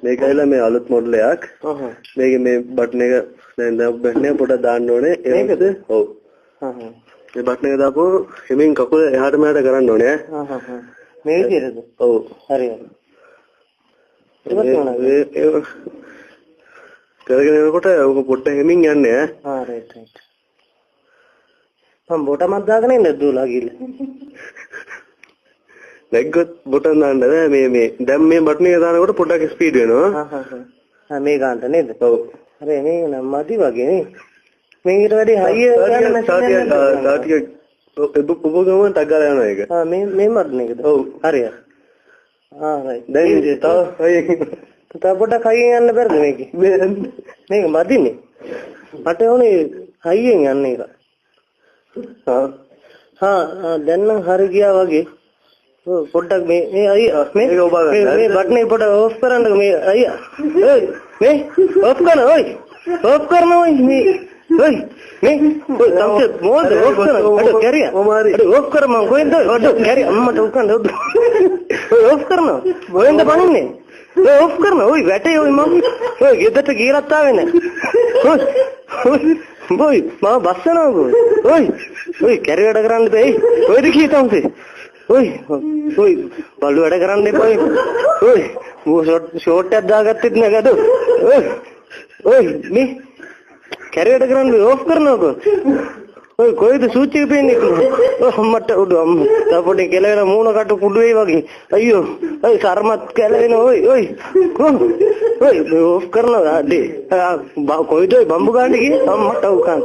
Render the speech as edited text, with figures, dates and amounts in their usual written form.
මේකයිලා මේ අලුත් මොඩල් එකක්. මේකේ මේ බටන් එක දැන් බටන් එක පොඩක් දාන්න ඕනේ. ඒකද? ඔව්. මේ බටන් එක දාපුව හිමින් කකුල එහාට මෙහාට කරන්න ඕනේ. මේ විදිහටද? ඔව්. හරියට. කරගෙන යනකොට ඔක පොඩ්ඩක් හිමින් යන්නේ ඈ. රයිට්. මම බොටමක් දාගෙන ඉන්න දුවලා ගිහලා. නැග්ගොත් බොටන් දාන්න බෑ මේ දැන් මේ බටන් එක දානකොට පොඩ්ඩක් ස්පීඩ් වෙනවා. මේ ගන්නට නේද? ඔව්. හරි මේ නම් මදි වගේ නේ. මේකට වැඩි හයිය ගන්න මැෂින් එකක්. තාටිය උපගමන ටග්ගාලා යනවා ඒක. මේ බටන් එකද? ඔව්. හරියට. රයිට්. දැන් තව පොඩ්ඩක් හයියෙන් යන්න බැරිද මේකේ? මේක මදිනේ. මට ඕනේ හයියෙන් යන්න එක. දැන් නම් හරි ගියා වගේ. පොඩ්ඩක් මේ අයියා මේ බටන් එක පොඩ්ඩක් ඕෆ් කරන්නකෝ මේ අයියා. මේ ඕෆ් කරන ඔයි. ඕෆ් කරන ඔයි මේ. ඔයි මේ තමයි මොකද ඕෆ් කරන. අඩ කැරියා. අඩ ඕෆ් කර මම කොහෙන්ද? අඩ කැරියා අම්මට උකන්ද ඔය ඕෆ් කරනවා. කොහෙන්ද පනින්නේ? ඔය ඕෆ් කරනවා. ඔයි වැටේ ඔයි මම. ඔය ගෙදරට ගියලත් ආවේ නැහැ. ඔයි මම බස් යනවා. ඔයි කැරි වැඩ කරන්න බෑ. ඔයද කීතම්සේ. ඔයි බලු වැඩ කරන්න එපා. ඔයි ෂෝට් එකක් දාගත්තෙත් නෑ ගඩො. ඔයි මේ කැරි වැඩ කරන්න ඕෆ් කරනවකෝ. ඔයි කොයිද සූචි එක පේන්නේ? අම්මට උඩ අම්ම. තපොටේ කෙලවෙන මූණ කටු කුඩු වෙයි වගේ. අයියෝ. ඔයි සර්මත් කෙලවෙන ඔයි. ඔයි ඕෆ් කරනවා. කොයිද බම්බු ගන්න ගියේ? අම්මට උකන්.